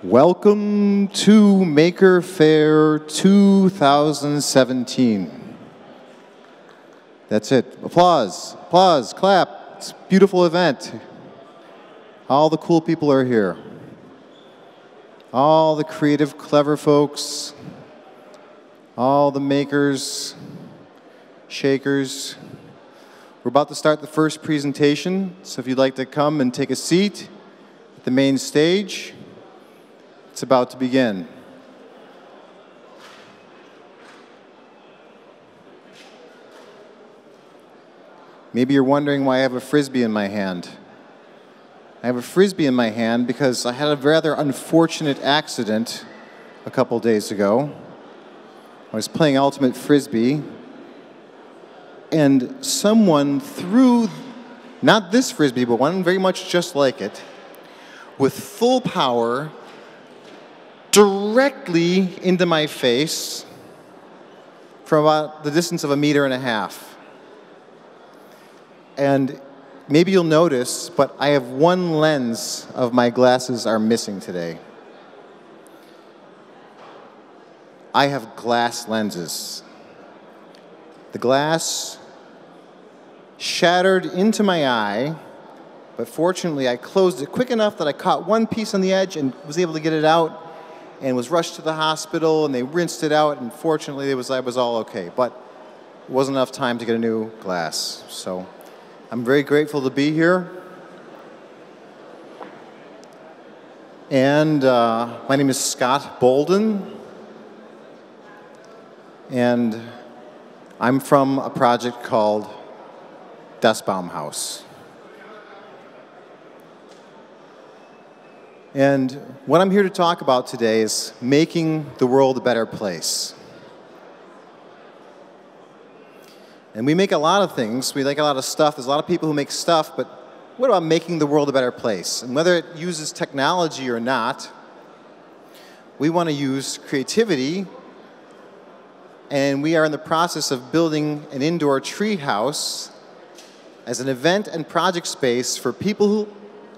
Welcome to Maker Faire 2017. That's it. Applause, applause, clap. It's a beautiful event. All the cool people are here. All the creative, clever folks. All the makers, shakers. We're about to start the first presentation, so if you'd like to come and take a seat at the main stage, it's about to begin. Maybe you're wondering why I have a Frisbee in my hand. I have a Frisbee in my hand because I had a rather unfortunate accident a couple days ago. I was playing Ultimate Frisbee, and someone threw, not this Frisbee, but one very much just like it, with full power, directly into my face from about the distance of 1.5 meters. And maybe you'll notice, but I have one lens of my glasses are missing today. I have glass lenses. The glass shattered into my eye, but fortunately I closed it quick enough that I caught one piece on the edge and was able to get it out and was rushed to the hospital, and they rinsed it out, and fortunately I was all okay. But it wasn't enough time to get a new glass. So I'm very grateful to be here. And my name is Scott Bolden, and I'm from a project called Das Baumhaus. And what I'm here to talk about today is making the world a better place. And we make a lot of things. We make a lot of stuff. There's a lot of people who make stuff, but what about making the world a better place? And whether it uses technology or not, we want to use creativity, and we are in the process of building an indoor tree house as an event and project space for people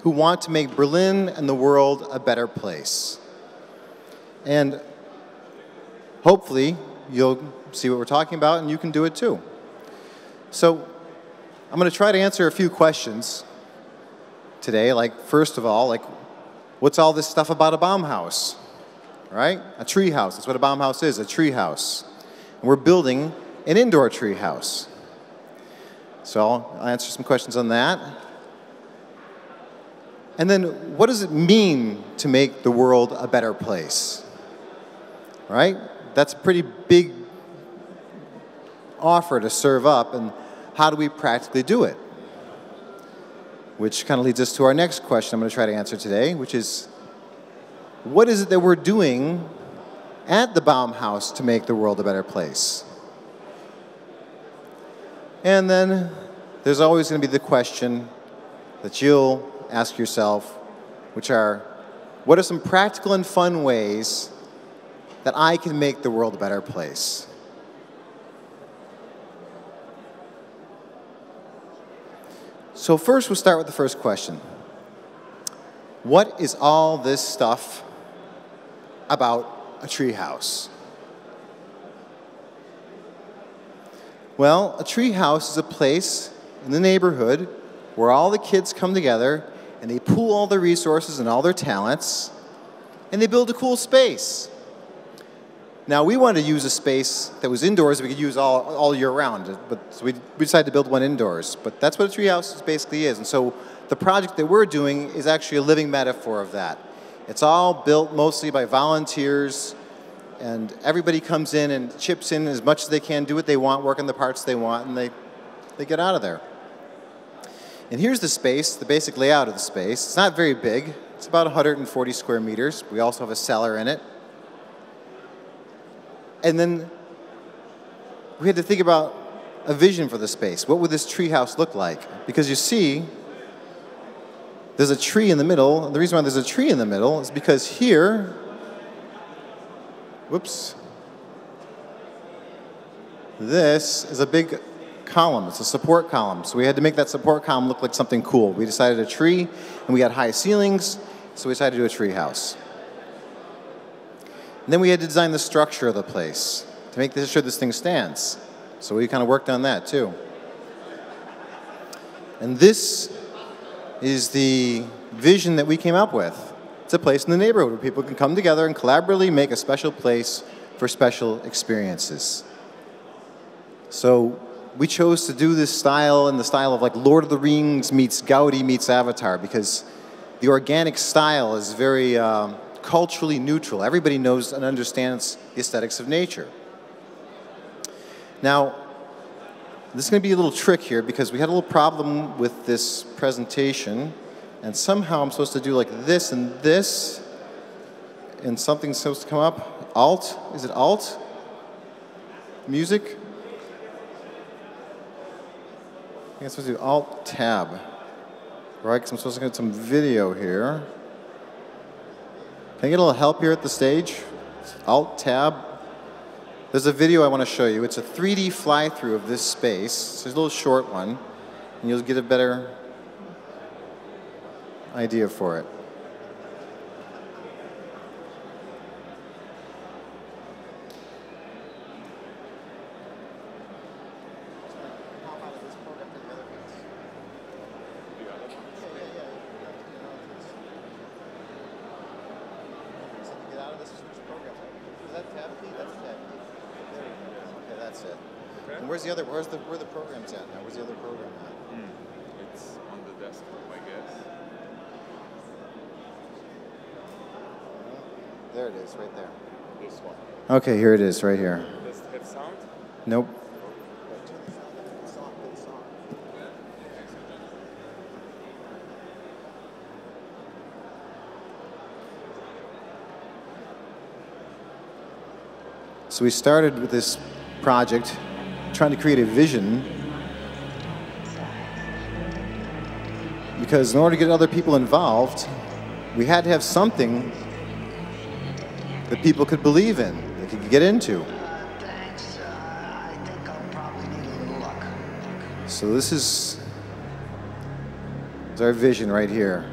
who want to make Berlin and the world a better place. And hopefully you'll see what we're talking about and you can do it too. So I'm going to try to answer a few questions today. Like, first of all, like, what's all this stuff about a Baumhaus? Right? A tree house. That's what a Baumhaus is, a tree house. And we're building an indoor tree house. So I'll answer some questions on that. And then, what does it mean to make the world a better place? Right? That's a pretty big offer to serve up, and how do we practically do it? Which kind of leads us to our next question I'm going to try to answer today, which is, what is it that we're doing at the Baumhaus to make the world a better place? And then there's always going to be the question that you'll ask yourself, which are, what are some practical and fun ways that I can make the world a better place? So first, we'll start with the first question. What is all this stuff about a tree house? Well, a tree house is a place in the neighborhood where all the kids come together and they pool all their resources and all their talents, and they build a cool space. Now, we wanted to use a space that was indoors that we could use all year round, but so we decided to build one indoors. But that's what a tree house basically is. And so the project that we're doing is actually a living metaphor of that. It's all built mostly by volunteers, and everybody comes in and chips in as much as they can, do what they want, work on the parts they want, and they get out of there. And here's the space, the basic layout of the space. It's not very big. It's about 140 square meters. We also have a cellar in it. And then we had to think about a vision for the space. What would this tree house look like? Because you see, there's a tree in the middle. And the reason why there's a tree in the middle is because here, whoops, this is a big column. It's a support column. So we had to make that support column look like something cool. We decided a tree, and we got high ceilings, so we decided to do a tree house. And then we had to design the structure of the place to make sure this thing stands. So we kind of worked on that too. And this is the vision that we came up with. It's a place in the neighborhood where people can come together and collaboratively make a special place for special experiences. So we chose to do this style in the style of like Lord of the Rings meets Gaudi meets Avatar, because the organic style is very culturally neutral. Everybody knows and understands the aesthetics of nature. Now, this is going to be a little trick here because we had a little problem with this presentation, and somehow I'm supposed to do like this, and something's supposed to come up. Alt? Is it Alt? Music? I think I'm supposed to do Alt-Tab, right? Because I'm supposed to get some video here. Can I get a little help here at the stage? Alt-Tab. There's a video I want to show you. It's a 3D fly-through of this space. It's a little short one, and you'll get a better idea for it. Where are the programs at now? Where's the other program at? It's on the desktop, I guess. There it is, right there. This one. Okay, here it is, right here. Does it have sound? Nope. So we started with this project trying to create a vision, because in order to get other people involved, we had to have something that people could believe in, that could get into. Thanks. I think I'll probably need a little luck. So this is our vision right here.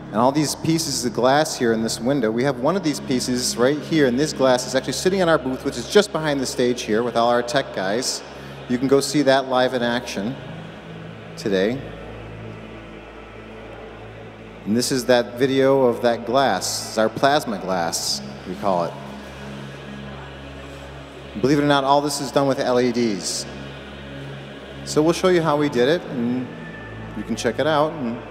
And all these pieces of glass here in this window, we have one of these pieces right here in this glass is actually sitting in our booth, which is just behind the stage here with all our tech guys. You can go see that live in action today. And this is that video of that glass. It's our plasma glass, we call it. Believe it or not, all this is done with LEDs. So we'll show you how we did it, and you can check it out and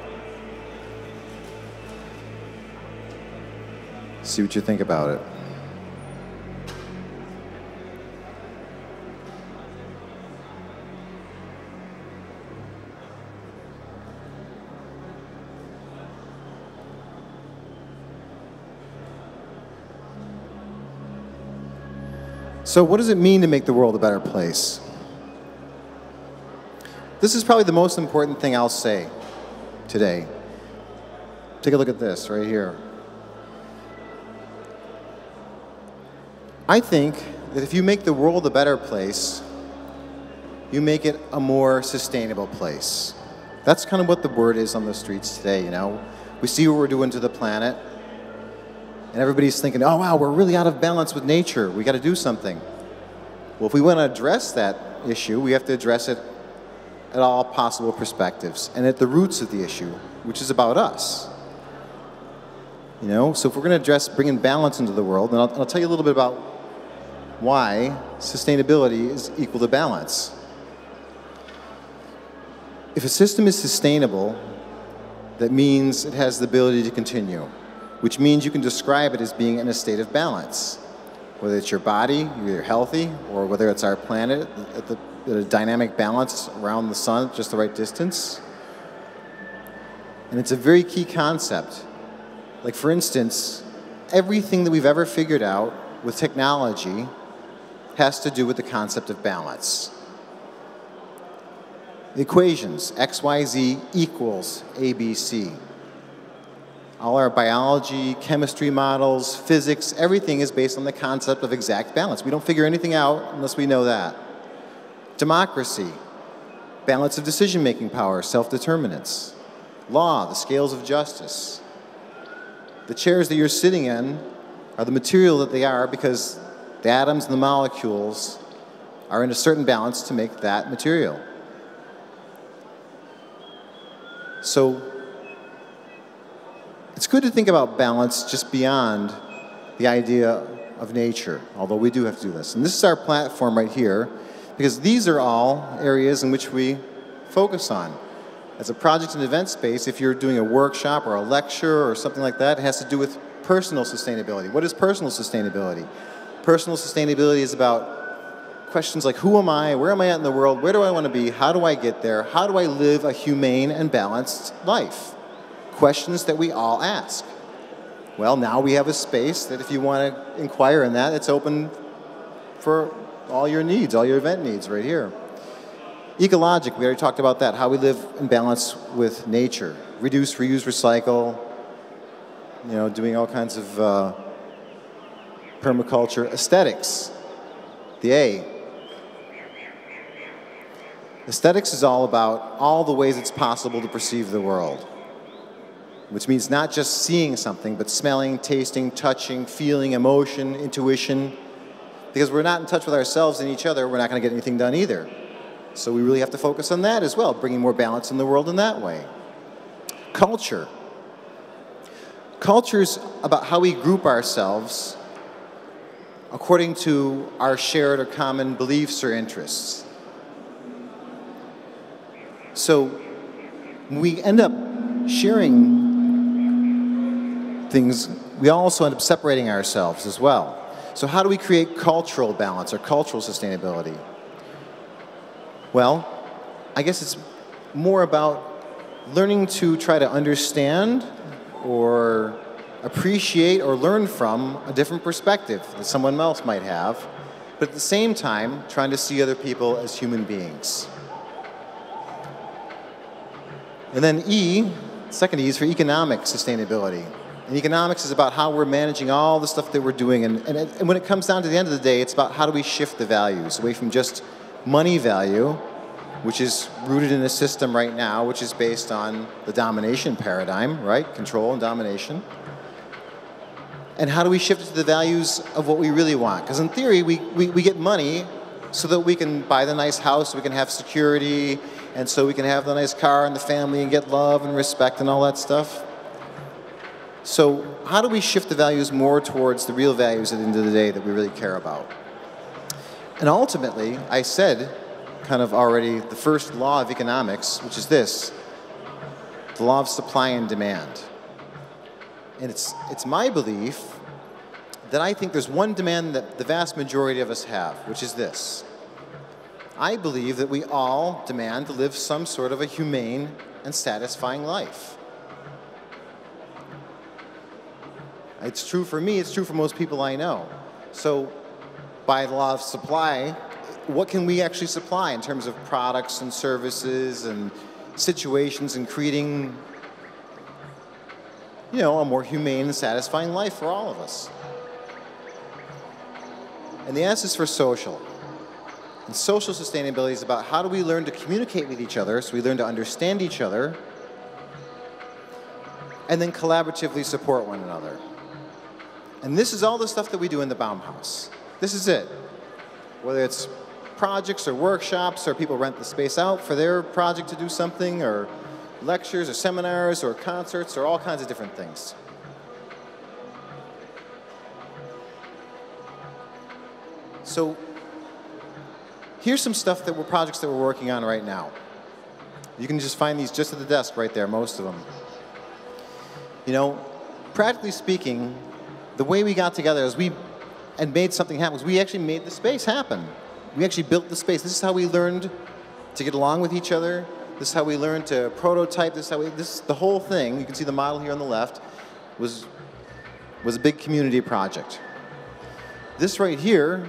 see what you think about it. So what does it mean to make the world a better place? This is probably the most important thing I'll say today. Take a look at this right here. I think that if you make the world a better place, you make it a more sustainable place. That's kind of what the word is on the streets today, you know. We see what we're doing to the planet, and everybody's thinking, oh wow, we're really out of balance with nature. We got to do something. Well, if we want to address that issue, we have to address it at all possible perspectives and at the roots of the issue, which is about us. You know, so if we're going to address bringing balance into the world, and I'll tell you a little bit about why sustainability is equal to balance. If a system is sustainable, that means it has the ability to continue, which means you can describe it as being in a state of balance. Whether it's your body, you're healthy, or whether it's our planet at a dynamic balance around the sun at just the right distance. And it's a very key concept. Like, for instance, everything that we've ever figured out with technology has to do with the concept of balance. The equations, X, Y, Z equals ABC. All our biology, chemistry models, physics, everything is based on the concept of exact balance. We don't figure anything out unless we know that. Democracy, balance of decision-making power, self-determinants. Law, the scales of justice. The chairs that you're sitting in are the material that they are because the atoms and the molecules are in a certain balance to make that material. So it's good to think about balance just beyond the idea of nature, although we do have to do this. And this is our platform right here, because these are all areas in which we focus on. As a project and event space, if you're doing a workshop or a lecture or something like that, it has to do with personal sustainability. What is personal sustainability? Personal sustainability is about questions like, who am I? Where am I at in the world? Where do I want to be? How do I get there? How do I live a humane and balanced life? Questions that we all ask. Well, now we have a space that if you want to inquire in that, it's open for all your needs, all your event needs right here. Ecologically, we already talked about that, how we live in balance with nature. Reduce, reuse, recycle, you know, doing all kinds of permaculture. Aesthetics, the A. Aesthetics is all about all the ways it's possible to perceive the world, which means not just seeing something, but smelling, tasting, touching, feeling, emotion, intuition. Because we're not in touch with ourselves and each other, we're not going to get anything done either. So we really have to focus on that as well, bringing more balance in the world in that way. Culture. Culture is about how we group ourselves according to our shared or common beliefs or interests. So when we end up sharing things, we also end up separating ourselves as well. So how do we create cultural balance or cultural sustainability? Well, I guess it's more about learning to try to understand or appreciate or learn from a different perspective that someone else might have, but at the same time, trying to see other people as human beings. And then E, second E, is for economic sustainability. And economics is about how we're managing all the stuff that we're doing. And when it comes down to the end of the day, it's about how do we shift the values away from just money value, which is rooted in a system right now, which is based on the domination paradigm, right? Control and domination. And how do we shift it to the values of what we really want? Because in theory, we get money so that we can buy the nice house, so we can have security, and so we can have the nice car and the family and get love and respect and all that stuff. So how do we shift the values more towards the real values at the end of the day that we really care about? And ultimately, I said kind of already the first law of economics, which is this, the law of supply and demand. And it's my belief that I think there's one demand that the vast majority of us have, which is this. I believe that we all demand to live some sort of a humane and satisfying life. It's true for me, it's true for most people I know. So by the law of supply, what can we actually supply in terms of products and services and situations and creating, you know, a more humane and satisfying life for all of us? And the S is for social. And social sustainability is about how do we learn to communicate with each other so we learn to understand each other and then collaboratively support one another. And this is all the stuff that we do in the Baumhaus. This is it. Whether it's projects or workshops or people rent the space out for their project to do something or lectures or seminars or concerts or all kinds of different things. So here's some stuff that projects that we're working on right now. You can just find these just at the desk right there, most of them. You know, practically speaking, the way we got together is and made something happen was we actually made the space happen. We actually built the space. This is how we learned to get along with each other. This is how we learned to prototype. The whole thing, you can see the model here on the left, was a big community project. This right here,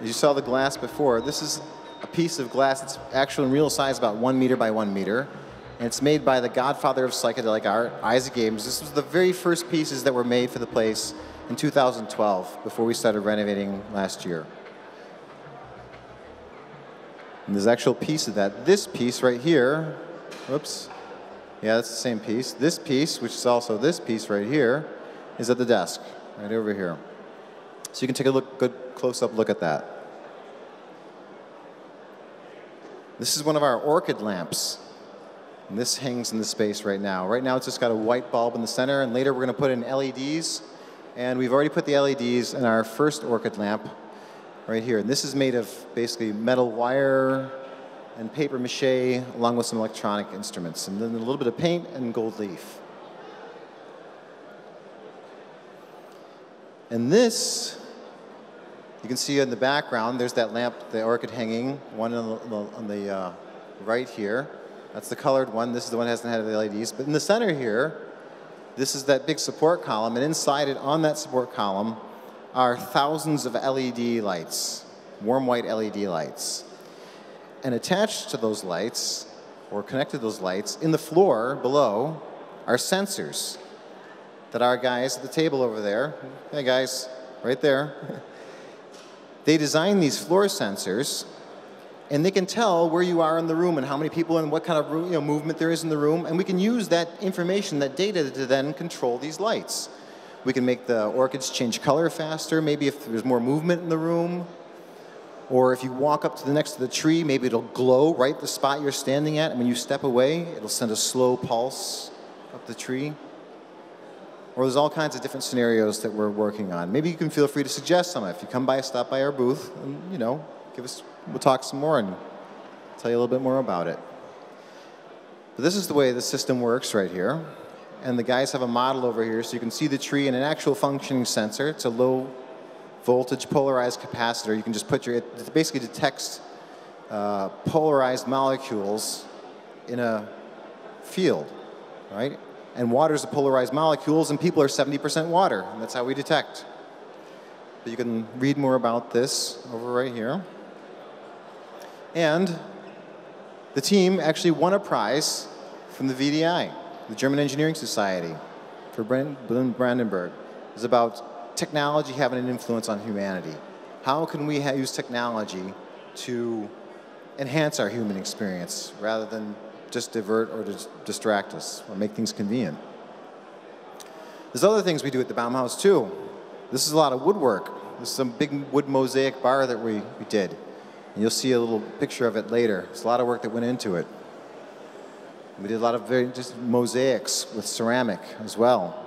as you saw the glass before, this is a piece of glass that's actually in real size about 1 meter by 1 meter. And it's made by the godfather of psychedelic art, Isaac Ames. This was the very first pieces that were made for the place in 2012, before we started renovating last year. And there's an actual piece of that. This piece right here, whoops, yeah, that's the same piece. This piece, which is also this piece right here, is at the desk, right over here. So you can take a good close-up look at that. This is one of our orchid lamps. And this hangs in the space right now. Right now it's just got a white bulb in the center, and later we're going to put in LEDs. And we've already put the LEDs in our first orchid lamp right here. And this is made of basically metal wire and paper mache along with some electronic instruments. And then a little bit of paint and gold leaf. And this, you can see in the background, there's that lamp, the orchid hanging, one on the right here. That's the colored one. This is the one that hasn't had the LEDs. But in the center here, this is that big support column. And inside it, on that support column, are thousands of LED lights, warm white LED lights. And attached to those lights, or connected to those lights, in the floor below, are sensors that our guys at the table over there, hey guys, right there, they design these floor sensors, and they can tell where you are in the room and how many people and what kind of movement there is in the room, and we can use that information, that data, to then control these lights. We can make the orchids change color faster, maybe if there's more movement in the room, or if you walk up to the next to the tree, maybe it'll glow right the spot you're standing at, and when you step away, it'll send a slow pulse up the tree. Or there's all kinds of different scenarios that we're working on. Maybe you can feel free to suggest some. If you come by, stop by our booth, and we'll talk some more and tell you a little bit more about it. But this is the way the system works right here. And the guys have a model over here, so you can see the tree and an actual functioning sensor. It's a low voltage polarized capacitor. You can just put it basically detects polarized molecules in a field, right? And water is the polarized molecules, and people are 70% water, and that's how we detect. But you can read more about this over right here. And the team actually won a prize from the VDI, the German Engineering Society, for Brandenburg. It's about technology having an influence on humanity. How can we use technology to enhance our human experience rather than just divert or distract us or make things convenient? There's other things we do at the Baumhaus too. This is a lot of woodwork. This is some big wood mosaic bar that we did. And you'll see a little picture of it later. There's a lot of work that went into it. We did a lot of just mosaics with ceramic as well.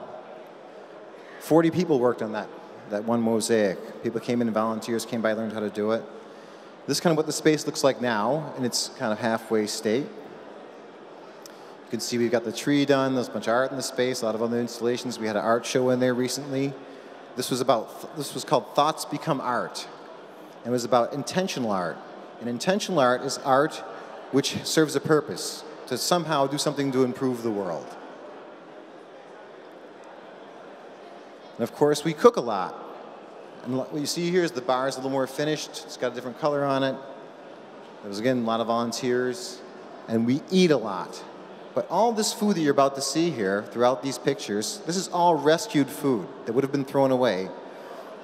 40 people worked on that one mosaic. People came in and volunteers came by, learned how to do it. This is kind of what the space looks like now in its kind of halfway state. You can see we've got the tree done, there's a bunch of art in the space, a lot of other installations. We had an art show in there recently. This was called Thoughts Become Art. It was about intentional art. And intentional art is art which serves a purpose, to somehow do something to improve the world. And of course, we cook a lot. And what you see here is the bar is a little more finished. It's got a different color on it. There was, again, a lot of volunteers. And we eat a lot. But all this food that you're about to see here throughout these pictures, this is all rescued food that would have been thrown away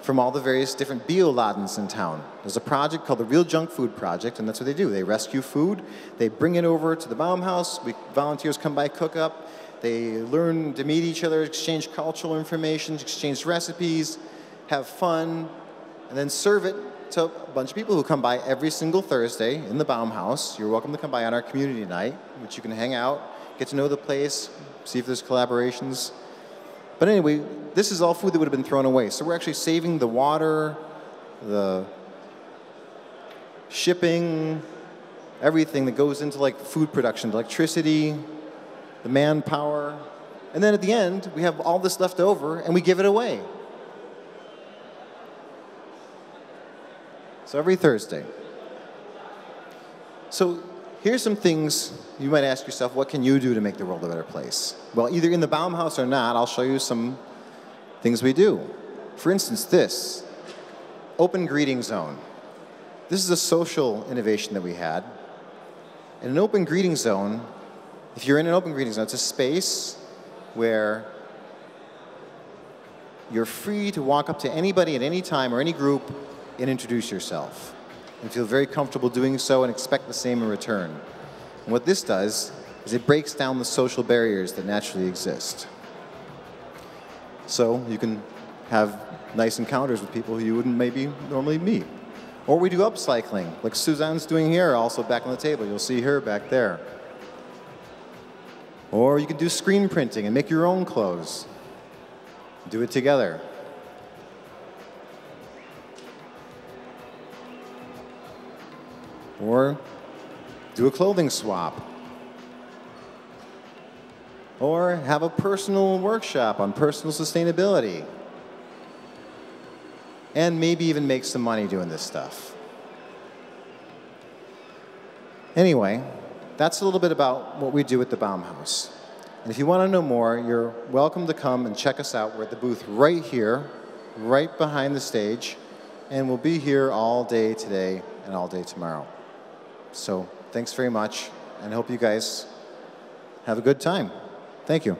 from all the various different bioladens in town. There's a project called the Real Junk Food Project, and that's what they do. They rescue food, they bring it over to the Baumhaus, volunteers come by, cook up, they learn to meet each other, exchange cultural information, exchange recipes, have fun, and then serve it to a bunch of people who come by every single Thursday in the Baumhaus. You're welcome to come by on our community night, which you can hang out, get to know the place, see if there's collaborations. But anyway, this is all food that would have been thrown away. So we're actually saving the water, the shipping, everything that goes into like food production, the electricity, the manpower. And then at the end, we have all this left over and we give it away. So every Thursday. So here's some things you might ask yourself, what can you do to make the world a better place? Well, either in the Baumhaus or not, I'll show you some things we do. For instance, this, open greeting zone. This is a social innovation that we had. In an open greeting zone, if you're in an open greeting zone, it's a space where you're free to walk up to anybody at any time or any group and introduce yourself. And feel very comfortable doing so and expect the same in return. And what this does is it breaks down the social barriers that naturally exist. So you can have nice encounters with people who you wouldn't maybe normally meet. Or we do upcycling, like Suzanne's doing here, also back on the table. You'll see her back there. Or you can do screen printing and make your own clothes. Do it together. Or do a clothing swap. Or have a personal workshop on personal sustainability. And maybe even make some money doing this stuff. Anyway, that's a little bit about what we do at the Baumhaus. And if you want to know more, you're welcome to come and check us out. We're at the booth right here, right behind the stage, and we'll be here all day today and all day tomorrow. So thanks very much, and I hope you guys have a good time. Thank you.